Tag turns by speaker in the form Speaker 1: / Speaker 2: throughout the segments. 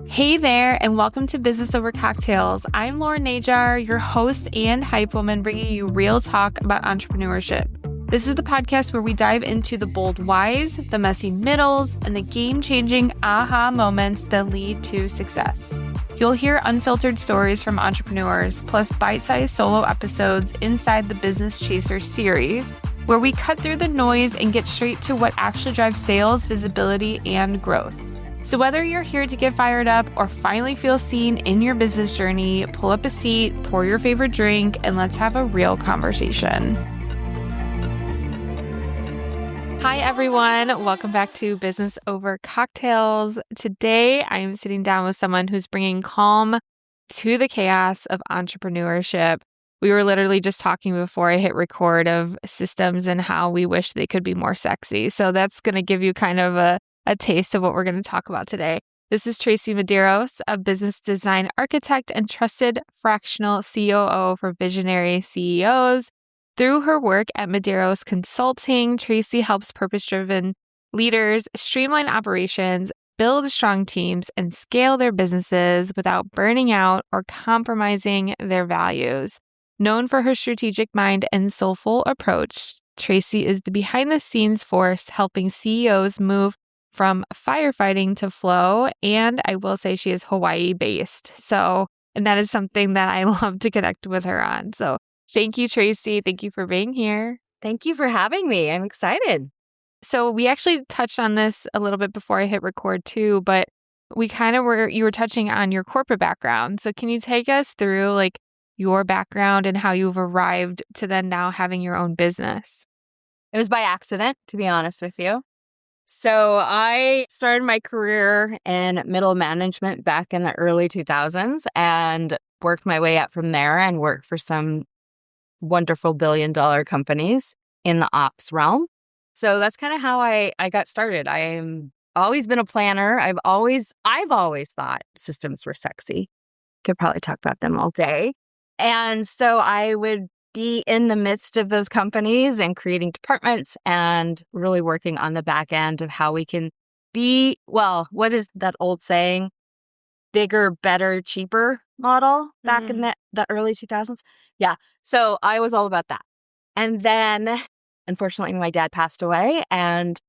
Speaker 1: Hey there, and welcome to Business Over Cocktails. I'm Lauren Najar, your host and hype woman, bringing you real talk about entrepreneurship. This is the podcast where we dive into the bold whys, the messy middles, and the game-changing aha moments that lead to success. You'll hear unfiltered stories from entrepreneurs, plus bite-sized solo episodes inside the Business Chaser series, where we cut through the noise and get straight to what actually drives sales, visibility, and growth. So whether you're here to get fired up or finally feel seen in your business journey, pull up a seat, pour your favorite drink, and let's have a real conversation. Hi, everyone. Welcome back to Business Over Cocktails. Today, I am sitting down with someone who's bringing calm to the chaos of entrepreneurship. We were literally just talking before I hit record of systems and how we wish they could be more sexy. So that's going to give you kind of a taste of what we're going to talk about today. This is Tracy Medeiros, a business design architect and trusted fractional COO for visionary CEOs. Through her work at Medeiros Consulting, Tracy helps purpose-driven leaders streamline operations, build strong teams, and scale their businesses without burning out or compromising their values. Known for her strategic mind and soulful approach, Tracy is the behind-the-scenes force helping CEOs move from firefighting to flow, and I will say she is Hawaii-based. And that is something that I love to connect with her on. So thank you, Tracy. Thank you for being here.
Speaker 2: Thank you for having me. I'm excited.
Speaker 1: So we actually touched on this a little bit before I hit record too, but you were touching on your corporate background. So can you take us through your background and how you've arrived to then now having your own business?
Speaker 2: It was by accident, to be honest with you. So I started my career in middle management back in the early 2000s and worked my way up from there and worked for some wonderful billion-dollar companies in the ops realm. So that's kind of how I got started. I've always been a planner. I've always thought systems were sexy. Could probably talk about them all day. And so I would be in the midst of those companies and creating departments and really working on the back end of how we can be, what is that old saying? Bigger, better, cheaper model back in the early 2000s. Yeah. So I was all about that. And then, unfortunately, my dad passed away. And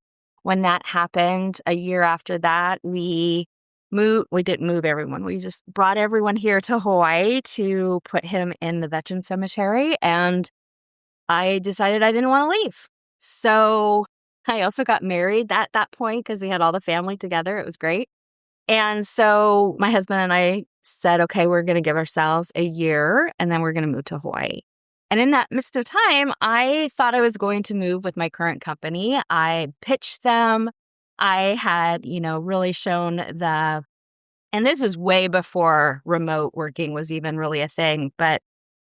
Speaker 2: when that happened, a year after that, we didn't move everyone. We just brought everyone here to Hawaii to put him in the veteran cemetery. And I decided I didn't want to leave. So I also got married at that point because we had all the family together. It was great. And so my husband and I said, okay, we're going to give ourselves a year and then we're going to move to Hawaii. And in that midst of time, I thought I was going to move with my current company. I pitched them. I had, really shown and this is way before remote working was even really a thing, but,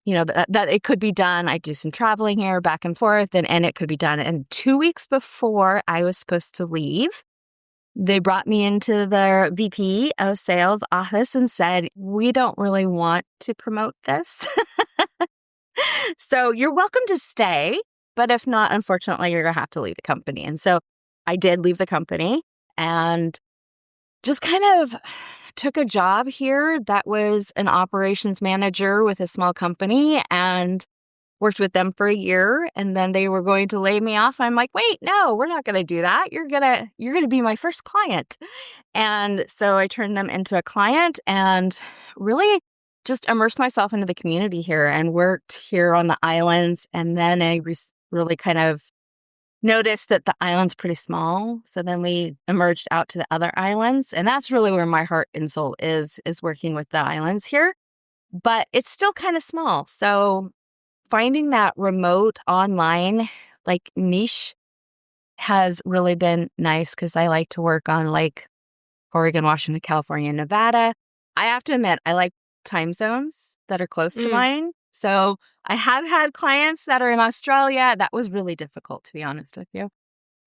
Speaker 2: that it could be done. I do some traveling here back and forth and it could be done. And 2 weeks before I was supposed to leave, they brought me into their VP of sales office and said, we don't really want to promote this. So you're welcome to stay, but if not, unfortunately, you're going to have to leave the company. And so I did leave the company and just kind of took a job here that was an operations manager with a small company and worked with them for a year. And then they were going to lay me off. I'm like, wait, no, we're not going to do that. You're going to be my first client. And so I turned them into a client and really just immersed myself into the community here and worked here on the islands. And then I really kind of noticed that the island's pretty small. So then we emerged out to the other islands. And that's really where my heart and soul is working with the islands here. But it's still kind of small. So finding that remote online niche has really been nice because I like to work on Oregon, Washington, California, Nevada. I have to admit, I like time zones that are close to mine. So I have had clients that are in Australia. That was really difficult, to be honest with you.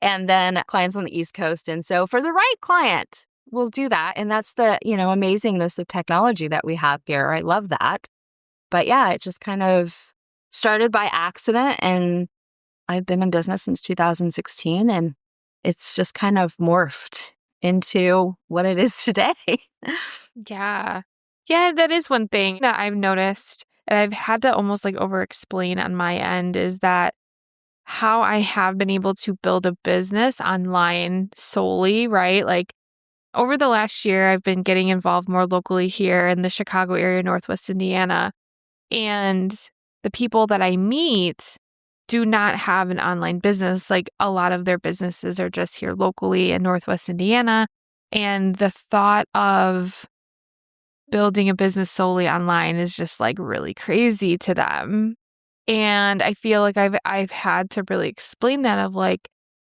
Speaker 2: And then clients on the East Coast. And so for the right client, we'll do that. And that's the, amazingness of technology that we have here. I love that. But yeah, it just kind of started by accident. And I've been in business since 2016. And it's just kind of morphed into what it is today.
Speaker 1: Yeah. Yeah, that is one thing that I've noticed, and I've had to almost like over explain on my end, is that how I have been able to build a business online solely, right? Like over the last year, I've been getting involved more locally here in the Chicago area, Northwest Indiana. And the people that I meet do not have an online business. Like a lot of their businesses are just here locally in Northwest Indiana. And the thought of building a business solely online is just like really crazy to them. And I feel like I've had to really explain that of like,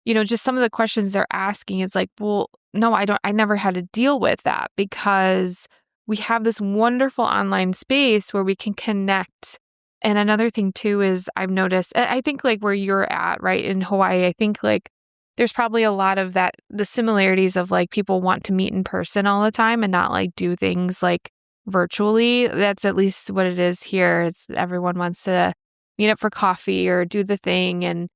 Speaker 1: just some of the questions they're asking is like, well, no, I never had to deal with that because we have this wonderful online space where we can connect. And another thing too is I've noticed, and I think like where you're at, right, in Hawaii, I think like there's probably a lot of that, the similarities of like people want to meet in person all the time and not like do things like virtually. That's at least what it is here. It's everyone wants to meet up for coffee or do the thing. And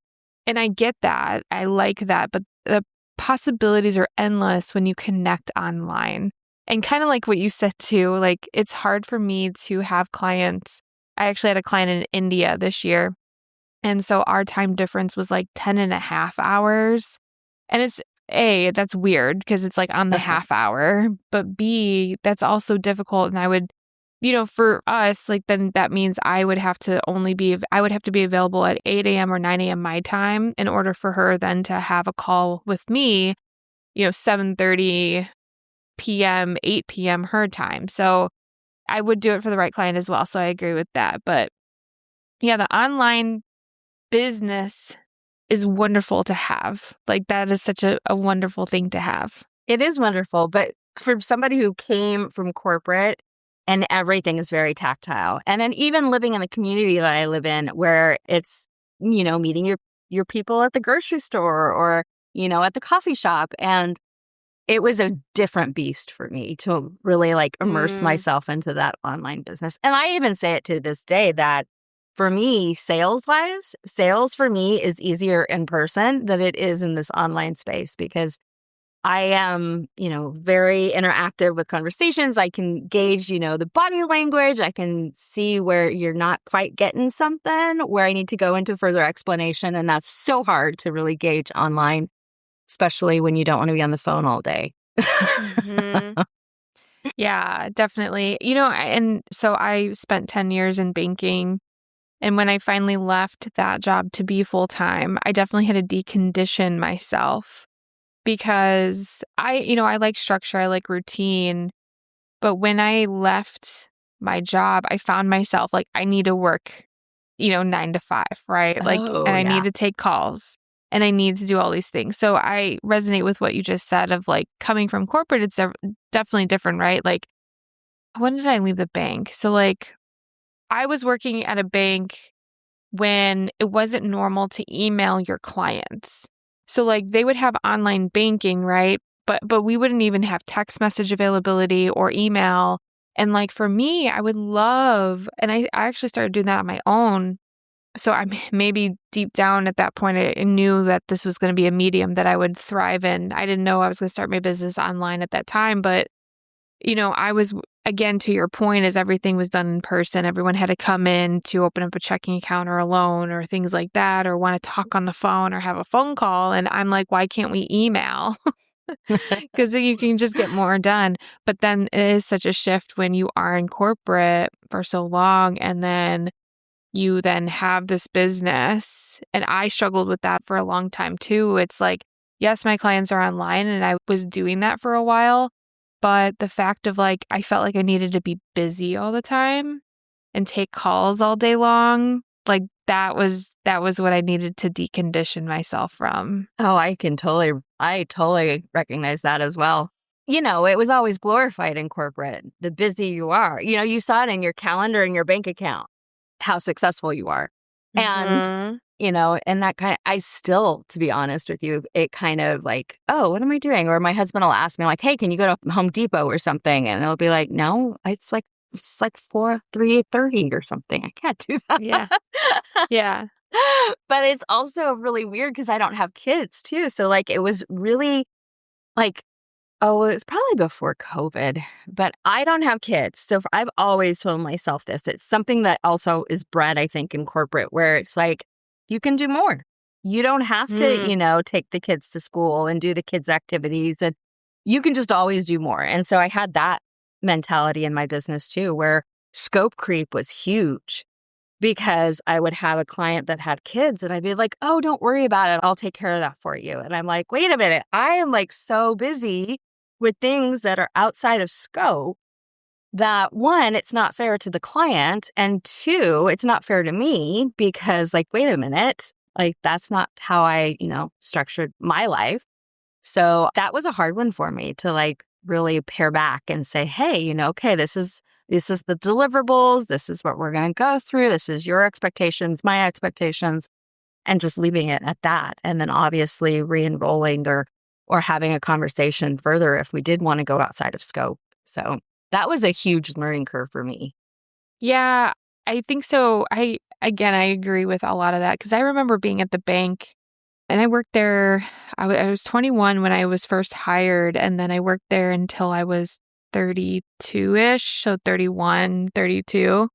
Speaker 1: I get that. I like that. But the possibilities are endless when you connect online. And kind of like what you said too, like it's hard for me to have clients. I actually had a client in India this year. And so our time difference was like 10 and a half hours. And that's weird because it's like on the half hour. But B, that's also difficult. And I would, for us, like then that means I would have to be available at 8 a.m. or 9 a.m. my time in order for her then to have a call with me, 7:30 p.m., 8 p.m. her time. So I would do it for the right client as well. So I agree with that. But yeah, the online business is wonderful to have. Like that is such a wonderful thing to have.
Speaker 2: It is wonderful. But for somebody who came from corporate and everything is very tactile, and then even living in the community that I live in where it's, meeting your people at the grocery store or, at the coffee shop. And it was a different beast for me to really like immerse myself into that online business. And I even say it to this day that for me, sales for me is easier in person than it is in this online space because I am, very interactive with conversations. I can gauge, the body language. I can see where you're not quite getting something, where I need to go into further explanation. And that's so hard to really gauge online, especially when you don't want to be on the phone all day.
Speaker 1: Mm-hmm. Yeah, definitely. And so I spent 10 years in banking. And when I finally left that job to be full-time, I definitely had to decondition myself because I like structure, I like routine. But when I left my job, I found myself like, I need to work, 9 to 5, right? Like,
Speaker 2: Oh,
Speaker 1: and I
Speaker 2: yeah.
Speaker 1: need to take calls and I need to do all these things. So I resonate with what you just said of like coming from corporate, it's definitely different, right? Like, when did I leave the bank? So like, I was working at a bank when it wasn't normal to email your clients. So like they would have online banking, right? But we wouldn't even have text message availability or email. And like for me, I would love, and I actually started doing that on my own. So I maybe deep down at that point, I knew that this was going to be a medium that I would thrive in. I didn't know I was going to start my business online at that time, but I was, again, to your point, as everything was done in person, everyone had to come in to open up a checking account or a loan or things like that, or want to talk on the phone or have a phone call. And I'm like, why can't we email? Because you can just get more done. But then it is such a shift when you are in corporate for so long and then you then have this business. And I struggled with that for a long time too. It's like, yes, my clients are online and I was doing that for a while. But the fact of like, I felt like I needed to be busy all the time and take calls all day long. Like that was what I needed to decondition myself from.
Speaker 2: Oh, I totally recognize that as well. It was always glorified in corporate, the busy you are. You saw it in your calendar and your bank account, how successful you are. And
Speaker 1: Mhm.
Speaker 2: and that I still, to be honest with you, it kind of like, oh, what am I doing? Or my husband will ask me like, hey, can you go to Home Depot or something? And it'll be like, no, it's like 3:30 or something. I can't do that.
Speaker 1: Yeah. Yeah.
Speaker 2: But it's also really weird because I don't have kids too. So like, it was really like, Oh, it was probably before COVID, but I don't have kids. So I've always told myself this. It's something that also is bred, I think, in corporate, where it's like, you can do more. You don't have to,
Speaker 1: Mm.
Speaker 2: take the kids to school and do the kids' activities, and you can just always do more. And so I had that mentality in my business too, where scope creep was huge because I would have a client that had kids and I'd be like, oh, don't worry about it. I'll take care of that for you. And I'm like, wait a minute. I am like so busy with things that are outside of scope that one, it's not fair to the client. And two, it's not fair to me because like, wait a minute, like that's not how I, structured my life. So that was a hard one for me to like really pare back and say, hey, okay, this is the deliverables. This is what we're going to go through. This is your expectations, my expectations, and just leaving it at that. And then obviously re-enrolling or having a conversation further if we did want to go outside of scope. So that was a huge learning curve for me.
Speaker 1: Yeah, I think so. I agree with a lot of that because I remember being at the bank and I worked there. I was 21 when I was first hired, and then I worked there until I was 32-ish, so 31, 32.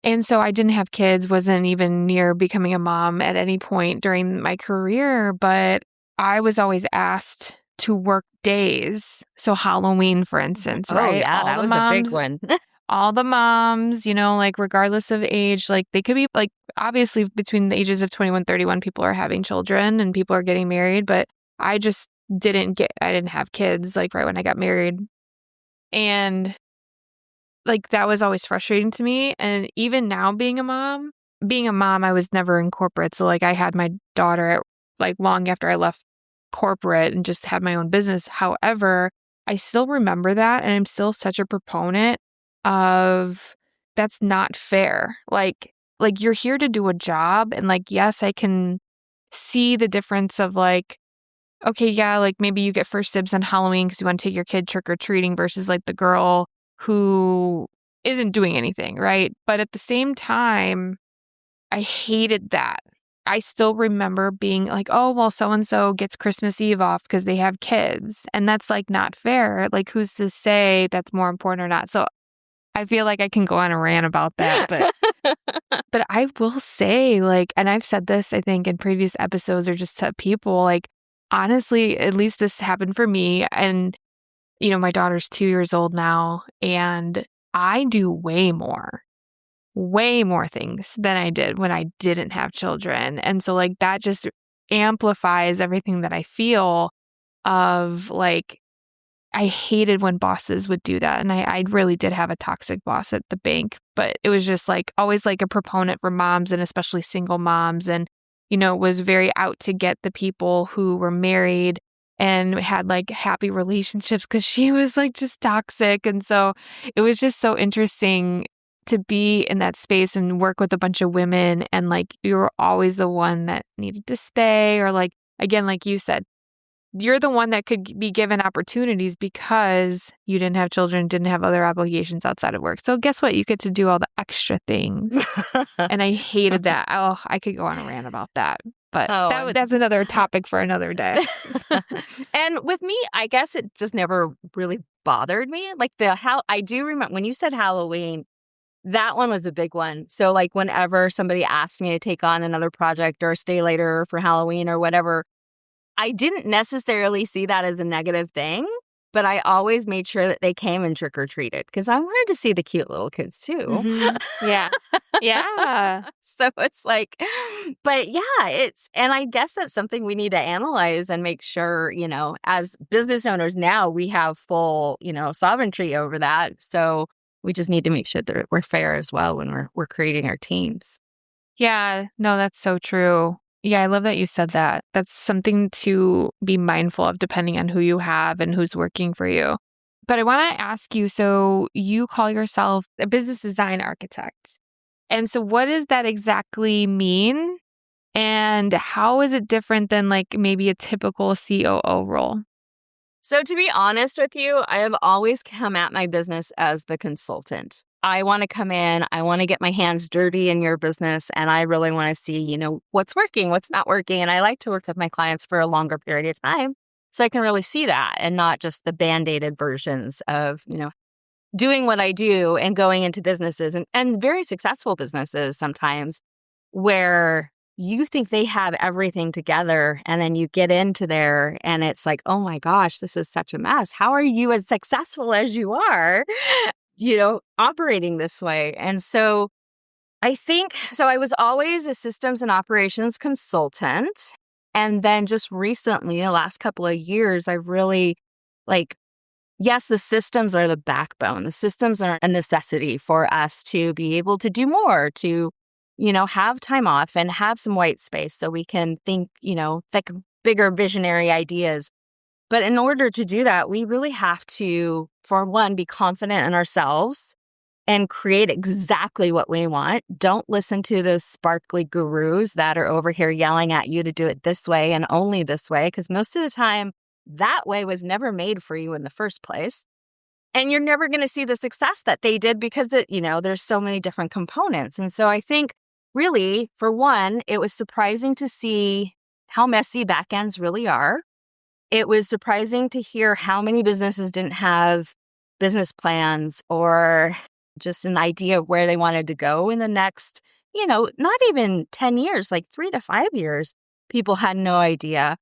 Speaker 1: And so I didn't have kids, wasn't even near becoming a mom at any point during my career, but I was always asked to work days. So Halloween, for instance,
Speaker 2: Oh,
Speaker 1: right?
Speaker 2: yeah, that was a big one.
Speaker 1: All the moms, like regardless of age, like they could be like, obviously between the ages of 21, 31, people are having children and people are getting married, but I just I didn't have kids like right when I got married. And like that was always frustrating to me. And even now being a mom, I was never in corporate. So like I had my daughter like long after I left corporate and just had my own business. However, I still remember that and I'm still such a proponent of that's not fair. Like you're here to do a job and like yes, I can see the difference of like okay, yeah, like maybe you get first dibs on Halloween because you want to take your kid trick or treating versus like the girl who isn't doing anything, right? But at the same time, I hated that. I still remember being like, oh, well, so and so gets Christmas Eve off because they have kids. And that's like not fair. Like, who's to say that's more important or not? So I feel like I can go on a rant about that. But I will say, like, and I've said this, I think, in previous episodes or just to people, like, honestly, at least this happened for me. And, my daughter's 2 years old now, and I do way more things than I did when I didn't have children. And so, like, that just amplifies everything that I feel of, like, I hated when bosses would do that. And I really did have a toxic boss at the bank, but it was just like always like a proponent for moms and especially single moms. And, was very out to get the people who were married and had like happy relationships because she was like just toxic. And so it was just so interesting to be in that space and work with a bunch of women. And like you were always the one that needed to stay or like, again, like you said, you're the one that could be given opportunities because you didn't have children, didn't have other obligations outside of work. So guess what? You get to do all the extra things. And I hated that. Oh, I could go on a rant about that. But that's another topic for another day.
Speaker 2: And with me, I guess it just never really bothered me. Like I do remember when you said Halloween, that one was a big one. So like whenever somebody asked me to take on another project or stay later for Halloween or whatever, I didn't necessarily see that as a negative thing, but I always made sure that they came and trick-or-treated because I wanted to see the cute little kids too.
Speaker 1: Mm-hmm. Yeah. Yeah.
Speaker 2: So it's like, but yeah, and I guess that's something we need to analyze and make sure, as business owners now, we have full, sovereignty over that. So we just need to make sure that we're fair as well when we're creating our teams.
Speaker 1: Yeah. No, that's so true. Yeah, I love that you said that. That's something to be mindful of depending on who you have and who's working for you. But I want to ask you, so you call yourself a business design architect. And so what does that exactly mean? And how is it different than like maybe a typical COO role?
Speaker 2: So to be honest with you, I have always come at my business as the consultant. I want to come in, I want to get my hands dirty in your business, and I really want to see, what's working, what's not working. And I like to work with my clients for a longer period of time. So I can really see that and not just the band-aided versions of, doing what I do and going into businesses and very successful businesses sometimes where you think they have everything together and then you get into there and it's like, oh my gosh, this is such a mess. How are you as successful as you are, operating this way? And so I was always a systems and operations consultant. And then just recently, the last couple of years, I've really yes, the systems are the backbone. The systems are a necessity for us to be able to do more, to, have time off and have some white space so we can think, bigger visionary ideas. But in order to do that, we really have to, for one, be confident in ourselves and create exactly what we want. Don't listen to those sparkly gurus that are over here yelling at you to do it this way and only this way, because most of the time, that way was never made for you in the first place. And you're never going to see the success that they did because there's so many different components. And so I think really, for one, it was surprising to see how messy backends really are. It was surprising to hear how many businesses didn't have business plans or just an idea of where they wanted to go in the next, not even 10 years, like 3 to 5 years. People had no idea.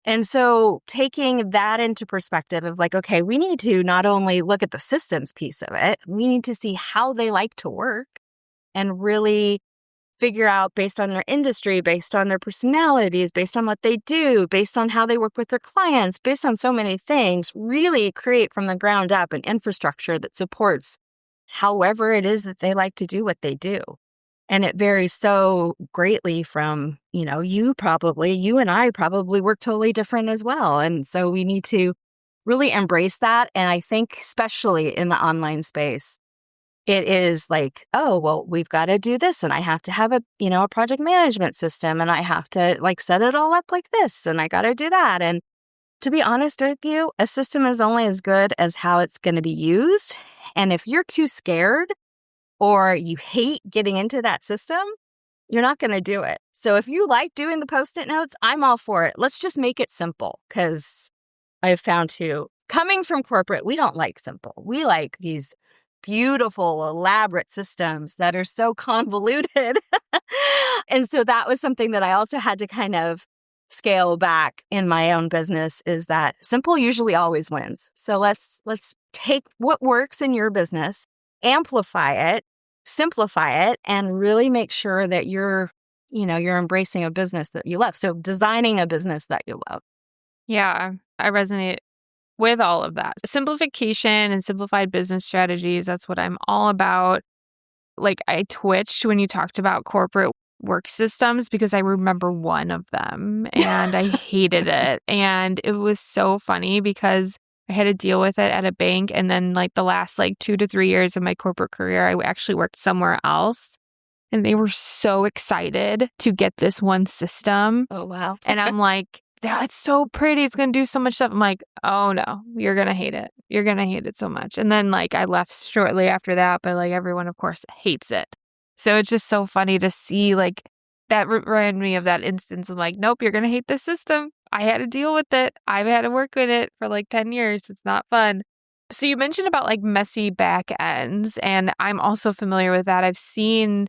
Speaker 2: And so taking that into perspective of okay, we need to not only look at the systems piece of it, we need to see how they like to work and really figure out based on their industry, based on their personalities, based on what they do, based on how they work with their clients, based on so many things, really create from the ground up an infrastructure that supports however it is that they like to do what they do. And it varies so greatly from, you and I probably work totally different as well. And so we need to really embrace that. And I think especially in the online space, it is oh, well, we've got to do this. And I have to have a project management system. And I have to set it all up like this. And I got to do that. And to be honest with you, a system is only as good as how it's going to be used. And if you're too scared or you hate getting into that system, you're not going to do it. So if you like doing the Post-it notes, I'm all for it. Let's just make it simple because I've found too, coming from corporate, we don't like simple. We like these beautiful, elaborate systems that are so convoluted. And so that was something that I also had to kind of scale back in my own business is that simple usually always wins. So let's take what works in your business, amplify it, simplify it, and really make sure that you're embracing a business that you love. So designing a business that you love.
Speaker 1: Yeah, I resonate with all of that. Simplification and simplified business strategies, that's what I'm all about. I twitched when you talked about corporate work systems because I remember one of them and I hated it. And it was so funny because I had to deal with it at a bank. And then the last 2 to 3 years of my corporate career, I actually worked somewhere else. And they were so excited to get this one system.
Speaker 2: Oh, wow.
Speaker 1: And I'm like, yeah, it's so pretty. It's going to do so much stuff. I'm like, oh no, you're going to hate it. You're going to hate it so much. And then I left shortly after that, but everyone, of course, hates it. So it's just so funny to see that reminded me of that instance of nope, you're going to hate this system. I had to deal with it. I've had to work with it for 10 years. It's not fun. So you mentioned about messy back ends, and I'm also familiar with that. I've seen,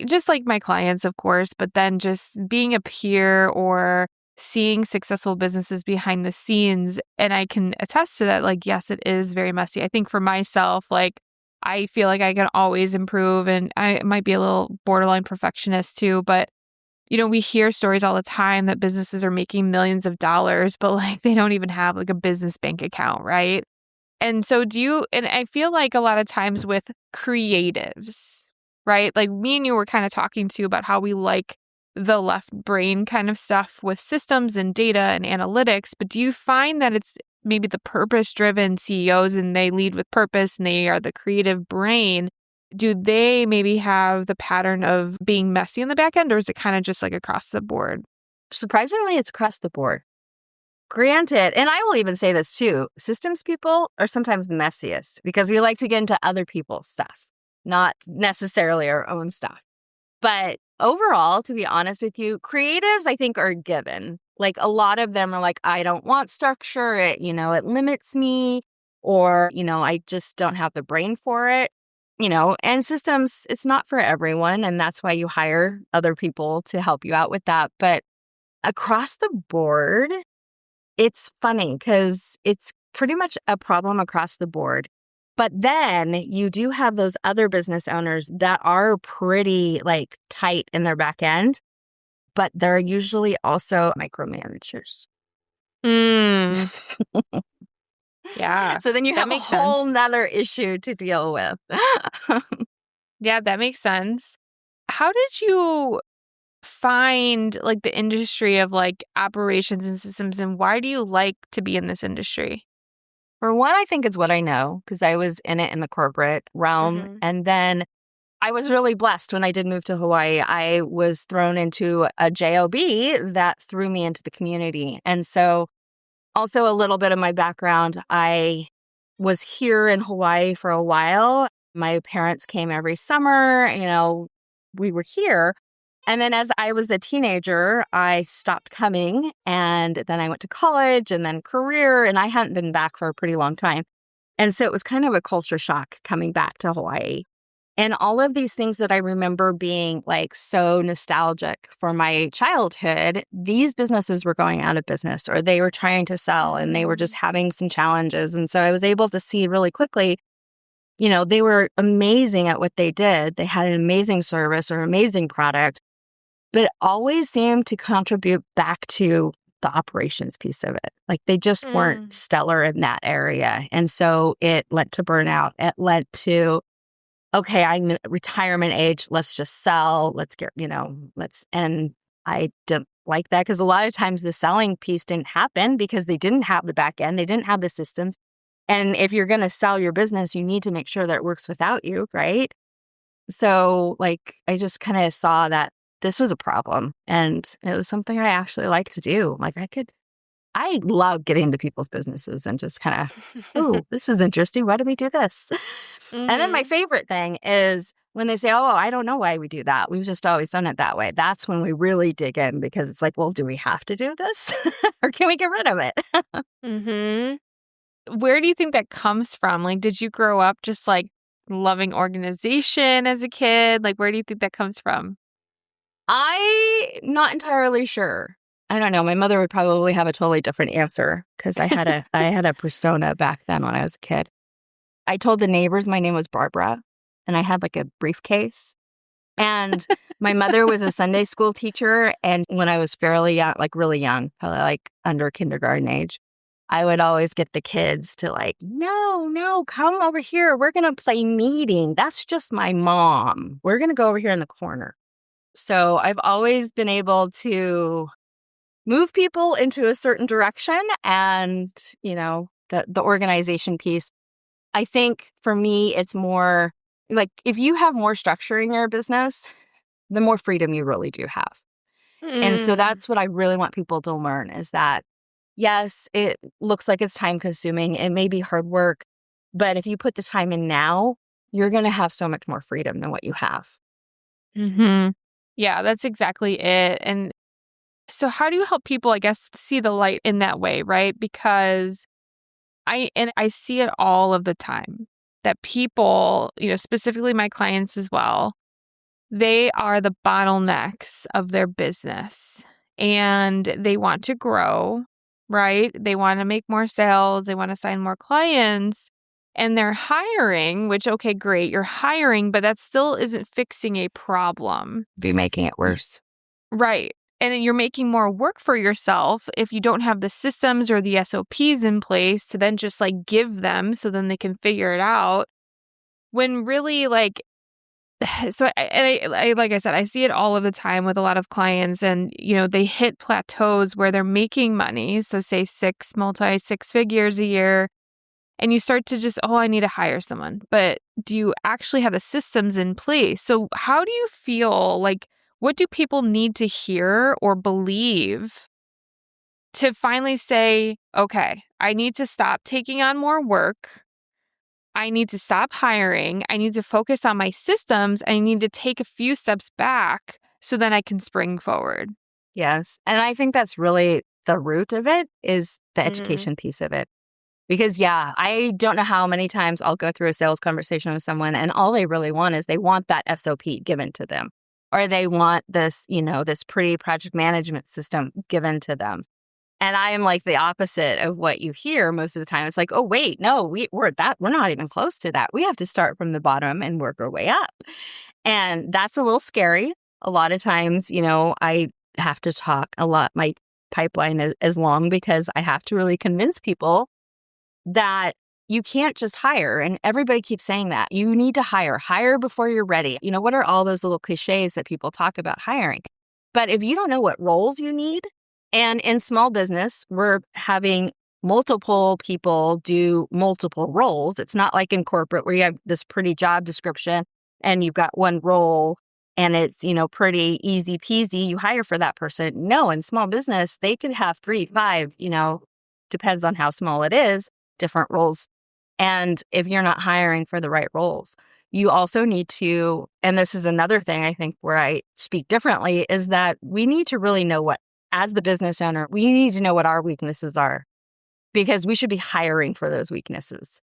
Speaker 1: just my clients, of course, but then just being a peer or seeing successful businesses behind the scenes. And I can attest to that. Yes, it is very messy. I think for myself, I feel like I can always improve, and I might be a little borderline perfectionist too, but we hear stories all the time that businesses are making millions of dollars, but they don't even have a business bank account, right? And so and I feel a lot of times with creatives, right? Me and you were kind of talking to about how we like the left brain kind of stuff with systems and data and analytics, but do you find that it's maybe the purpose-driven CEOs and they lead with purpose and they are the creative brain? Do they maybe have the pattern of being messy in the back end, or is it kind of just across the board?
Speaker 2: Surprisingly, it's across the board. Granted, and I will even say this too, systems people are sometimes the messiest because we like to get into other people's stuff, not necessarily our own stuff. But overall, to be honest with you, creatives, I think, are a given. Like a lot of them are like, I don't want structure. It limits me, or, I just don't have the brain for it. And systems, it's not for everyone. And that's why you hire other people to help you out with that. But across the board, it's funny because it's pretty much a problem across the board. But then you do have those other business owners that are pretty like tight in their back end, but they're usually also micromanagers.
Speaker 1: Mm. Yeah,
Speaker 2: So then you
Speaker 1: that
Speaker 2: have a
Speaker 1: makes
Speaker 2: whole
Speaker 1: sense.
Speaker 2: nother issue to deal with.
Speaker 1: Yeah, that makes sense. How did you find like the industry of like operations and systems, and why do you like to be in this industry?
Speaker 2: For one, I think it's what I know because I was in it in the corporate realm.
Speaker 1: Mm-hmm.
Speaker 2: And then I was really blessed when I did move to Hawaii. I was thrown into a job that threw me into the community. And so also a little bit of my background, I was here in Hawaii for a while. My parents came every summer, we were here. And then as I was a teenager, I stopped coming, and then I went to college and then career, and I hadn't been back for a pretty long time. And so it was kind of a culture shock coming back to Hawaii. And all of these things that I remember being like so nostalgic for my childhood, these businesses were going out of business, or they were trying to sell and they were just having some challenges. And so I was able to see really quickly, they were amazing at what they did. They had an amazing service or amazing product, but it always seemed to contribute back to the operations piece of it. Like they just weren't stellar in that area. And so it led to burnout. It led to, okay, I'm in retirement age. Let's just sell. Let's get, and I didn't like that because a lot of times the selling piece didn't happen because they didn't have the back end. They didn't have the systems. And if you're going to sell your business, you need to make sure that it works without you, right? So like, I just kind of saw that this was a problem, and it was something I actually like to do. Like I love getting into people's businesses and just kind of, oh, this is interesting. Why do we do this? And then my favorite thing is when they say, oh, I don't know why we do that. We've just always done it that way. That's when we really dig in because it's like, well, do we have to do this or can we get rid of it?
Speaker 1: Mm-hmm. Where do you think that comes from? Like, did you grow up just like loving organization as a kid? Like, where do you think that comes from?
Speaker 2: I'm not entirely sure. I don't know. My mother would probably have a totally different answer because I had a persona back then when I was a kid. I told the neighbors my name was Barbara, and I had like a briefcase. And my mother was a Sunday school teacher, and when I was fairly young, like really young, probably like under kindergarten age, I would always get the kids to like, no, come over here. We're going to play meeting. That's just my mom. We're going to go over here in the corner. So I've always been able to move people into a certain direction, and, the organization piece. I think for me, it's more like if you have more structure in your business, the more freedom you really do have. And so that's what I really want people to learn is that, yes, it looks like it's time consuming. It may be hard work, but if you put the time in now, you're going to have so much more freedom than what you have.
Speaker 1: Mm-hmm. Yeah, that's exactly it. And so how do you help people, I guess, see the light in that way, right? Because I see it all of the time that people, specifically my clients as well, they are the bottlenecks of their business and they want to grow, right? They want to make more sales, they want to sign more clients, and they're hiring, which, okay, great, you're hiring, but that still isn't fixing a problem.
Speaker 2: Be making it worse.
Speaker 1: Right. And you're making more work for yourself if you don't have the systems or the SOPs in place to then just like give them so then they can figure it out. When really like, so I like I said, I see it all of the time with a lot of clients, and they hit plateaus where they're making money. So say six figures a year, and you start to just, oh, I need to hire someone. But do you actually have the systems in place? So how do you feel like? What do people need to hear or believe to finally say, okay, I need to stop taking on more work. I need to stop hiring. I need to focus on my systems. I need to take a few steps back so then I can spring forward.
Speaker 2: Yes. And I think that's really the root of it is the
Speaker 1: Mm-hmm.
Speaker 2: education piece of it. Because, yeah, I don't know how many times I'll go through a sales conversation with someone and all they really want is they want that SOP given to them, or they want this, this pretty project management system given to them. And I am like the opposite of what you hear most of the time. It's like, oh, wait, no, we're not even close to that. We have to start from the bottom and work our way up. And that's a little scary. A lot of times, I have to talk a lot. My pipeline is long because I have to really convince people that you can't just hire. And everybody keeps saying that. You need to hire before you're ready. What are all those little cliches that people talk about hiring? But if you don't know what roles you need, and in small business, we're having multiple people do multiple roles. It's not like in corporate where you have this pretty job description and you've got one role and it's, pretty easy peasy. You hire for that person. No, in small business, they could have 3, 5, depends on how small it is, different roles. And if you're not hiring for the right roles, you also need to, and this is another thing I think where I speak differently, is that we need to really know as the business owner, we need to know what our weaknesses are because we should be hiring for those weaknesses.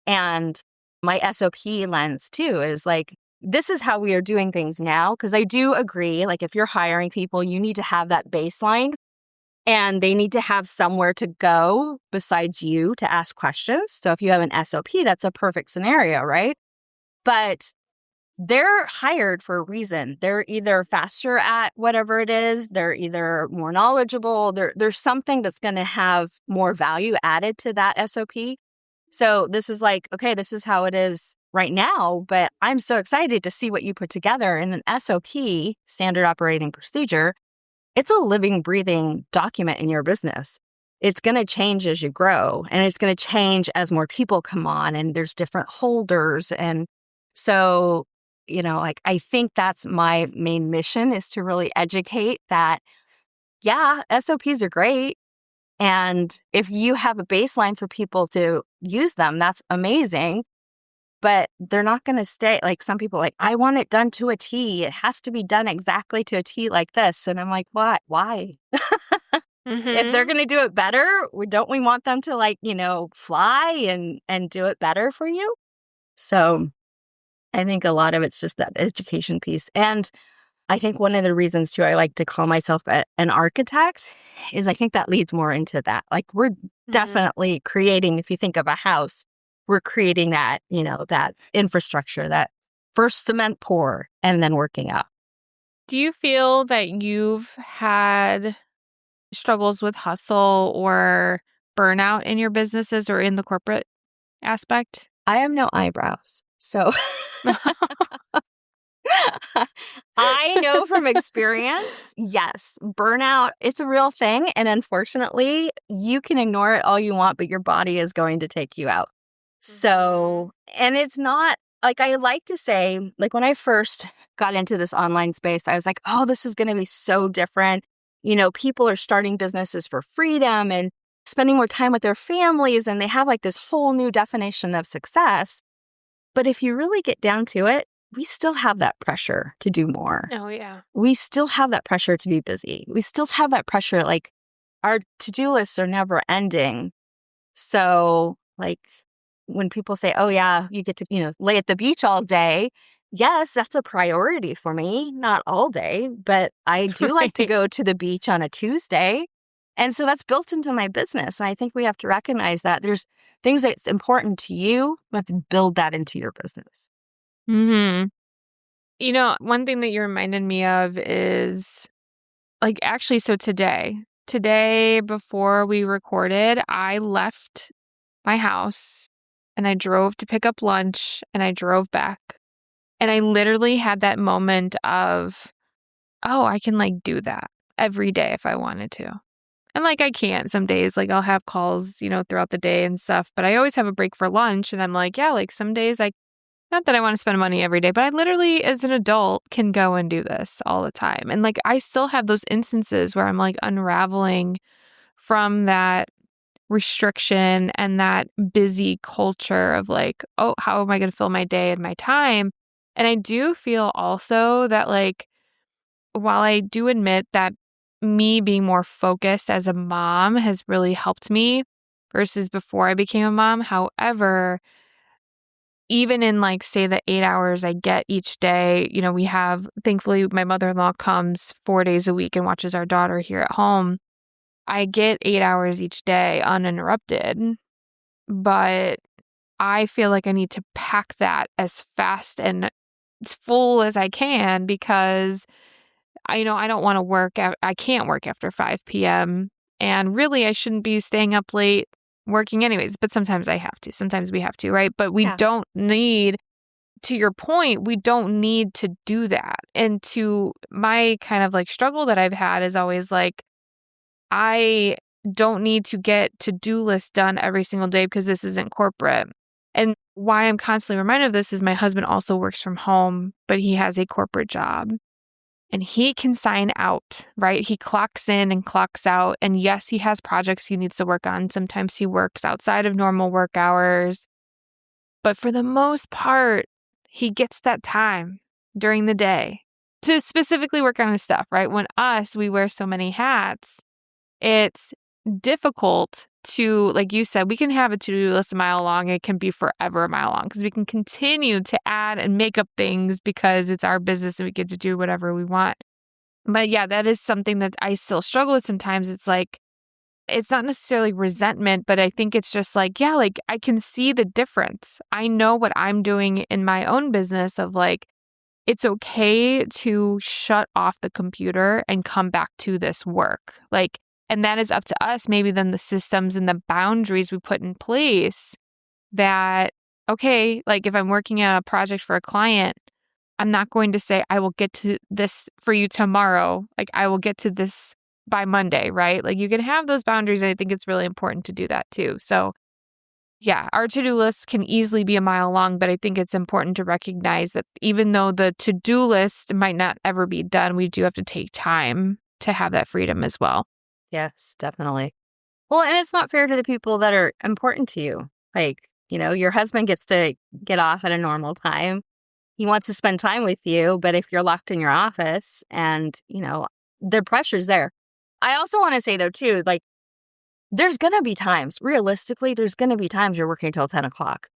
Speaker 2: And my SOP lens too is like, this is how we are doing things now. Because I do agree, like if you're hiring people, you need to have that baseline and they need to have somewhere to go besides you to ask questions. So if you have an SOP, that's a perfect scenario, right? But they're hired for a reason. They're either faster at whatever it is, they're either more knowledgeable, there's something that's going to have more value added to that SOP. So this is like, okay, this is how it is right now, but I'm so excited to see what you put together in an SOP, standard operating procedure. It's a living, breathing document in your business. It's going to change as you grow, and it's going to change as more people come on, and there's different holders. And so, I think that's my main mission is to really educate that, yeah, SOPs are great. And if you have a baseline for people to use them, that's amazing. But they're not going to stay. Like some people I want it done to a T. It has to be done exactly to a T like this. And I'm like, what? Why? If they're
Speaker 1: Mm-hmm.
Speaker 2: going to do it better, don't we want them to fly and do it better for you? So I think a lot of it's just that education piece. And I think one of the reasons too, I like to call myself an architect is I think that leads more into that. Like we're
Speaker 1: Mm-hmm.
Speaker 2: definitely creating, if you think of a house, we're creating that, that infrastructure, that first cement pour and then working up.
Speaker 1: Do you feel that you've had struggles with hustle or burnout in your businesses or in the corporate aspect?
Speaker 2: I have no eyebrows. So I know from experience, yes, burnout, it's a real thing. And unfortunately, you can ignore it all you want, but your body is going to take you out.
Speaker 1: Mm-hmm.
Speaker 2: So, and it's not like I like to say, like when I first got into this online space, I was like, oh, this is going to be so different. People are starting businesses for freedom and spending more time with their families, and they have like this whole new definition of success. But if you really get down to it, we still have that pressure to do more.
Speaker 1: Oh, yeah.
Speaker 2: We still have that pressure to be busy. We still have that pressure, like our to-do lists are never ending. So like when people say, oh yeah, you get to, lay at the beach all day. Yes, that's a priority for me, not all day, but I do like to
Speaker 1: Right.
Speaker 2: go to the beach on a Tuesday. And so that's built into my business. And I think we have to recognize that there's things that's important to you. Let's build that into your business.
Speaker 1: Mm-hmm. One thing that you reminded me of is actually, so today before we recorded, I left my house and I drove to pick up lunch and I drove back. And I literally had that moment of, oh, I can do that every day if I wanted to. And I can't some days, I'll have calls, throughout the day and stuff, but I always have a break for lunch. And I'm like, yeah, some days not that I want to spend money every day, but I literally, as an adult, can go and do this all the time. And I still have those instances where I'm unraveling from that restriction and that busy culture of oh, how am I going to fill my day and my time? And I do feel also that while I do admit that me being more focused as a mom has really helped me versus before I became a mom. However, even in like, say, the 8 hours I get each day, we have, thankfully, my mother-in-law comes 4 days a week and watches our daughter here at home. I get 8 hours each day uninterrupted, but I feel like I need to pack that as fast and as full as I can because I don't want to work. I can't work after 5 p.m. And really, I shouldn't be staying up late working anyways. But sometimes I have to. Sometimes we have to, right? But we
Speaker 2: Yeah.
Speaker 1: don't need, to your point, we don't need to do that. And to my kind of like struggle that I've had is always like, I don't need to get to-do lists done every single day because this isn't corporate. And why I'm constantly reminded of this is my husband also works from home, but he has a corporate job. And he can sign out, right? He clocks in and clocks out. And yes, he has projects he needs to work on. Sometimes he works outside of normal work hours. But for the most part, he gets that time during the day to specifically work on his stuff, right? When we wear so many hats, it's difficult to, like you said, we can have a to-do list a mile long. It can be forever a mile long because we can continue to add and make up things because it's our business and we get to do whatever we want. But yeah, that is something that I still struggle with sometimes. It's like, it's not necessarily resentment, but I think it's just like, yeah, like I can see the difference. I know what I'm doing in my own business of like, it's okay to shut off the computer and come back to this work. Like, and that is up to us, maybe then the systems and the boundaries we put in place that, okay, like if I'm working on a project for a client, I'm not going to say, I will get to this for you tomorrow. Like I will get to this by Monday, right? Like you can have those boundaries. And I think it's really important to do that too. So yeah, our to-do list can easily be a mile long, but I think it's important to recognize that even though the to-do list might not ever be done, we do have to take time to have that freedom as well.
Speaker 2: Yes, definitely. Well, and it's not fair to the people that are important to you. Like, your husband gets to get off at a normal time. He wants to spend time with you, but if you're locked in your office and, the pressure's there. I also want to say though, too, like, there's going to be times, realistically, there's going to be times you're working till 10 o'clock,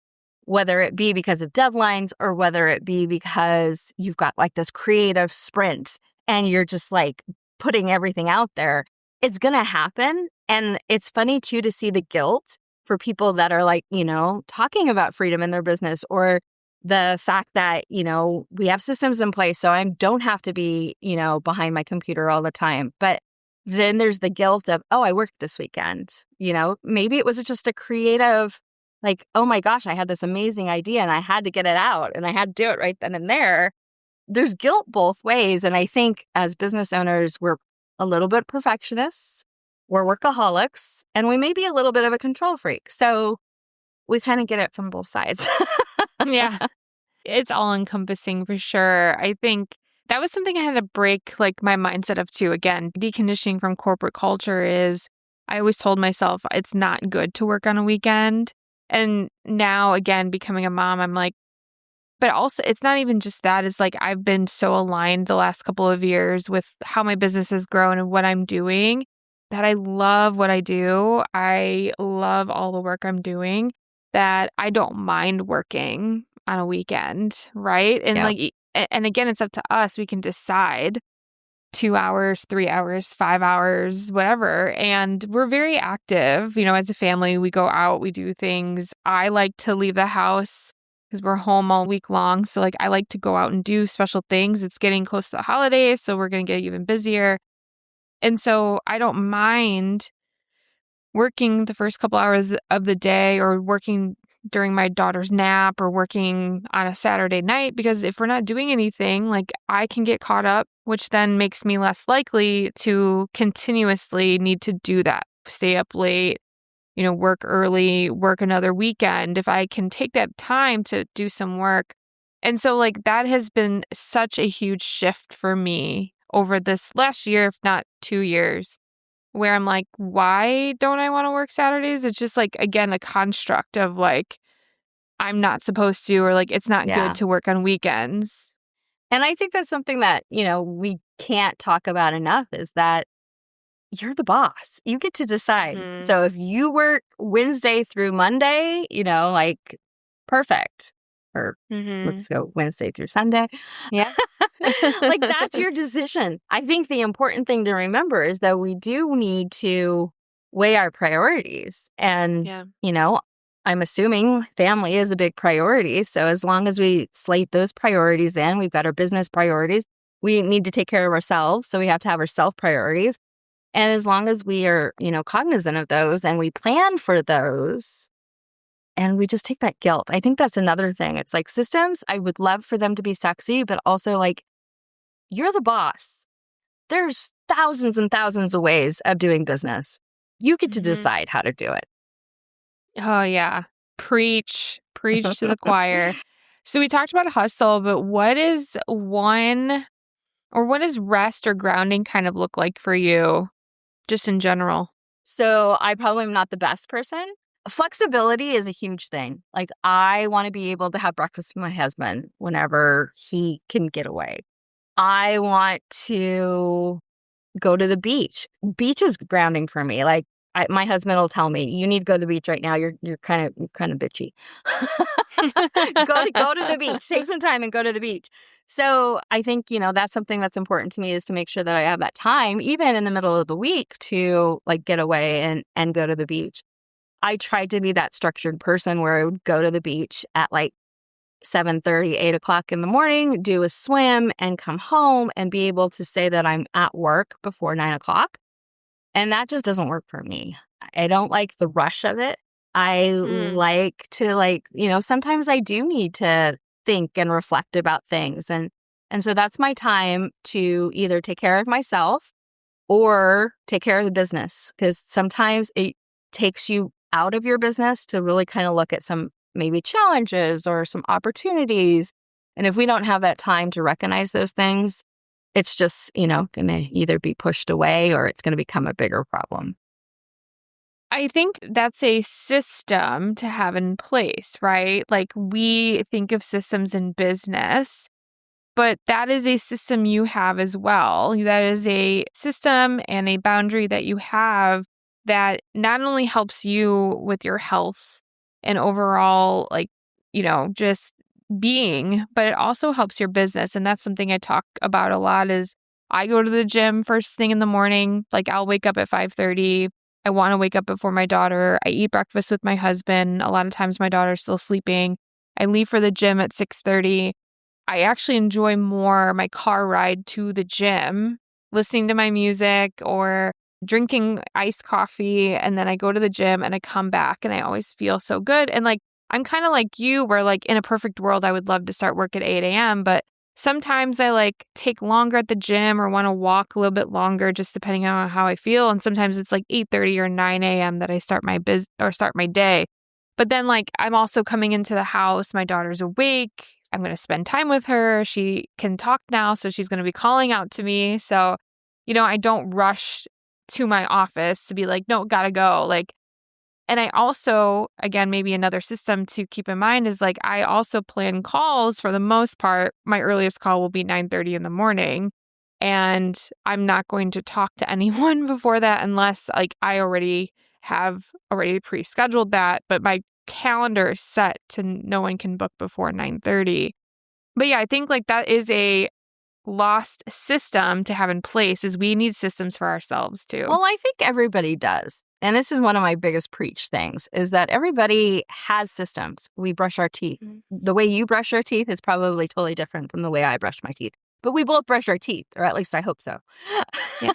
Speaker 2: whether it be because of deadlines or whether it be because you've got like this creative sprint and you're just like putting everything out there. It's going to happen. And it's funny too to see the guilt for people that are like, talking about freedom in their business or the fact that, we have systems in place. So I don't have to be, behind my computer all the time. But then there's the guilt of, oh, I worked this weekend. Maybe it was just a creative, like, oh my gosh, I had this amazing idea and I had to get it out and I had to do it right then and there. There's guilt both ways. And I think as business owners, we're a little bit perfectionists, we're workaholics, and we may be a little bit of a control freak. So we kind of get it from both sides.
Speaker 1: Yeah, it's all encompassing for sure. I think that was something I had to break like my mindset of too. Again, deconditioning from corporate culture is I always told myself it's not good to work on a weekend. And now again, becoming a mom, I'm like, but also it's not even just that. It's like I've been so aligned the last couple of years with how my business has grown and what I'm doing that I love what I do. I love all the work I'm doing that I don't mind working on a weekend, right? And
Speaker 2: Yeah.
Speaker 1: like, and again, it's up to us. We can decide 2 hours, 3 hours, 5 hours, whatever. And we're very active. As a family, we go out, we do things. I like to leave the house because we're home all week long. So like I like to go out and do special things. It's getting close to the holidays, so we're going to get even busier. And so I don't mind working the first couple hours of the day or working during my daughter's nap or working on a Saturday night, because if we're not doing anything, like I can get caught up, which then makes me less likely to continuously need to do that. Stay up late, work early, work another weekend. If I can take that time to do some work. And so like that has been such a huge shift for me over this last year, if not 2 years, where I'm like, why don't I want to work Saturdays? It's just like, again, a construct of like, I'm not supposed to, or like, it's not
Speaker 2: Yeah.
Speaker 1: good to work on weekends.
Speaker 2: And I think that's something that, we can't talk about enough is that you're the boss. You get to decide.
Speaker 1: Mhm.
Speaker 2: So if you work Wednesday through Monday, like perfect. Or
Speaker 1: Mhm.
Speaker 2: let's go Wednesday through Sunday.
Speaker 1: Yeah.
Speaker 2: Like that's your decision. I think the important thing to remember is that we do need to weigh our priorities. And,
Speaker 1: Yeah.
Speaker 2: I'm assuming family is a big priority. So as long as we slate those priorities in, we've got our business priorities. We need to take care of ourselves. So we have to have our self priorities. And as long as we are, cognizant of those and we plan for those and we just take that guilt. I think that's another thing. It's like systems, I would love for them to be sexy, but also like you're the boss. There's thousands and thousands of ways of doing business. You get to
Speaker 1: Mhm.
Speaker 2: decide how to do it.
Speaker 1: Oh, yeah. Preach to the choir. So we talked about hustle, but what is what does rest or grounding kind of look like for you, just in general?
Speaker 2: So I probably am not the best person. Flexibility is a huge thing. Like I want to be able to have breakfast with my husband whenever he can get away. I want to go to the beach. Beach is grounding for me. Like my husband will tell me, "You need to go to the beach right now. You're kind of bitchy. Go to the beach. Take some time and go to the beach." So I think that's something that's important to me is to make sure that I have that time, even in the middle of the week, to like get away and go to the beach. I tried to be that structured person where I would go to the beach at like 7:30, 8 o'clock in the morning, do a swim and come home and be able to say that I'm at work before 9 o'clock. And that just doesn't work for me. I don't like the rush of it. I
Speaker 1: Mm.
Speaker 2: like to sometimes I do need to think and reflect about things. And so that's my time to either take care of myself or take care of the business. Because sometimes it takes you out of your business to really kind of look at some maybe challenges or some opportunities. And if we don't have that time to recognize those things, it's just, going to either be pushed away or it's going to become a bigger problem.
Speaker 1: I think that's a system to have in place, right? Like we think of systems in business, but that is a system you have as well. That is a system and a boundary that you have that not only helps you with your health and overall, like, just being, but it also helps your business. And that's something I talk about a lot is I go to the gym first thing in the morning. Like I'll wake up at 5:30. I want to wake up before my daughter. I eat breakfast with my husband. A lot of times my daughter's still sleeping. I leave for the gym at 6:30. I actually enjoy more my car ride to the gym, listening to my music or drinking iced coffee. And then I go to the gym and I come back and I always feel so good. And like, I'm kind of like you, where like in a perfect world, I would love to start work at 8 a.m. But sometimes I like take longer at the gym or want to walk a little bit longer, just depending on how I feel. And sometimes it's like 8:30 or 9 a.m. that I start start my day. But then like I'm also coming into the house, my daughter's awake. I'm going to spend time with her. She can talk now, so she's going to be calling out to me. So, I don't rush to my office to be like, no, gotta go. Like, and I also, again, maybe another system to keep in mind is like, I also plan calls for the most part. My earliest call will be 9:30 in the morning. And I'm not going to talk to anyone before that unless like I have already pre-scheduled that. But my calendar is set to no one can book before 9:30. But yeah, I think like that is a lost system to have in place is we need systems for ourselves too.
Speaker 2: Well, I think everybody does. And this is one of my biggest preach things is that everybody has systems. We brush our teeth.
Speaker 1: Mm.
Speaker 2: The way you brush your teeth is probably totally different from the way I brush my teeth. But we both brush our teeth, or at least I hope so.
Speaker 1: Yeah.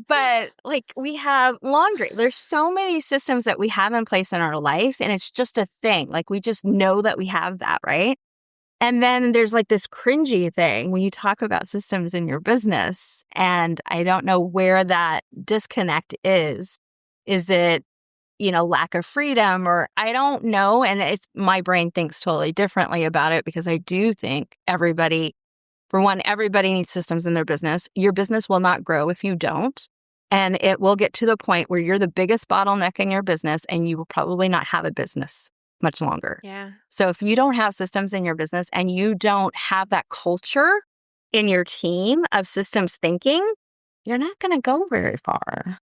Speaker 2: But like we have laundry. There's so many systems that we have in place in our life, and it's just a thing. Like we just know that we have that, right? And then there's like this cringy thing when you talk about systems in your business. And I don't know where that disconnect is. Is it, lack of freedom or I don't know. And it's my brain thinks totally differently about it because I do think everybody needs systems in their business. Your business will not grow if you don't. And it will get to the point where you're the biggest bottleneck in your business and you will probably not have a business much longer.
Speaker 1: Yeah.
Speaker 2: So if you don't have systems in your business and you don't have that culture in your team of systems thinking, you're not going to go very far.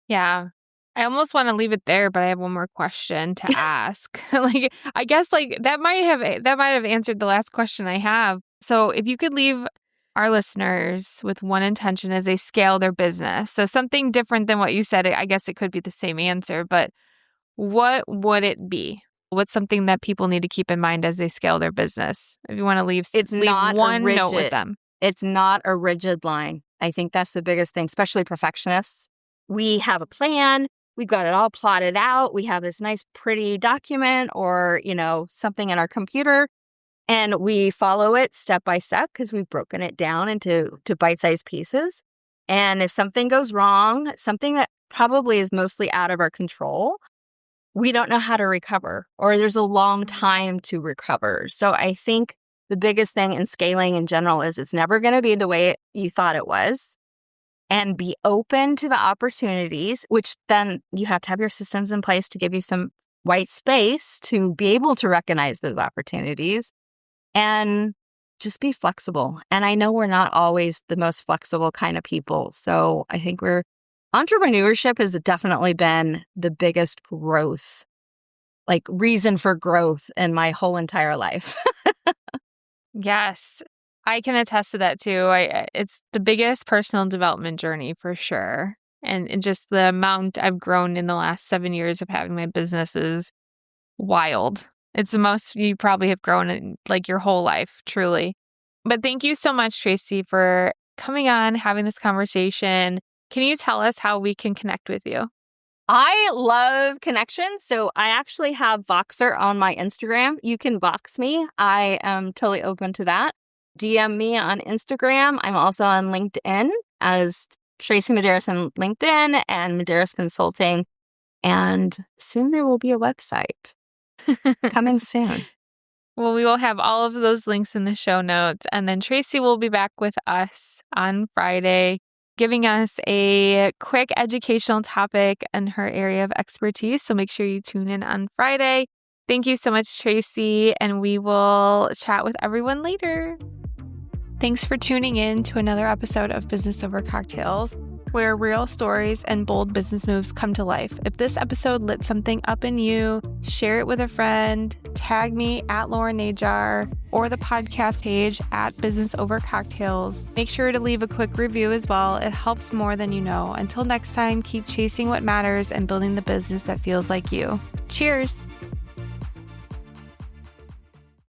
Speaker 1: Yeah. I almost want to leave it there, but I have one more question to ask. I guess that might have answered the last question I have. So if you could leave our listeners with one intention as they scale their business, so something different than what you said, I guess it could be the same answer, but what would it be? What's something that people need to keep in mind as they scale their business? If you want to leave one note with them.
Speaker 2: It's not a rigid line. I think that's the biggest thing, especially perfectionists. We have a plan. We've got it all plotted out. We have this nice, pretty document or, something in our computer, and we follow it step by step because we've broken it down into bite-sized pieces. And if something goes wrong, something that probably is mostly out of our control, we don't know how to recover, or there's a long time to recover. So I think the biggest thing in scaling in general is it's never going to be the way you thought it was. And be open to the opportunities, which then you have to have your systems in place to give you some white space to be able to recognize those opportunities, and just be flexible. And I know we're not always the most flexible kind of people. So I think entrepreneurship has definitely been the biggest growth, reason for growth in my whole entire life.
Speaker 1: Yes. I can attest to that too. It's the biggest personal development journey for sure. And just the amount I've grown in the last 7 years of having my business is wild. It's the most you probably have grown in your whole life, truly. But thank you so much, Tracy, for coming on, having this conversation. Can you tell us how we can connect with you?
Speaker 2: I love connections. So I actually have Voxer on my Instagram. You can Vox me. I am totally open to that. DM me on Instagram. I'm also on LinkedIn as Tracy Medeiros on LinkedIn and Medeiros Consulting. And soon there will be a website coming soon.
Speaker 1: Well, we will have all of those links in the show notes. And then Tracy will be back with us on Friday, giving us a quick educational topic in her area of expertise. So make sure you tune in on Friday. Thank you so much, Tracy. And we will chat with everyone later. Thanks for tuning in to another episode of Business Over Cocktails, where real stories and bold business moves come to life. If this episode lit something up in you, share it with a friend, tag me at Lauren Najar or the podcast page at Business Over Cocktails. Make sure to leave a quick review as well. It helps more than you know. Until next time, keep chasing what matters and building the business that feels like you. Cheers!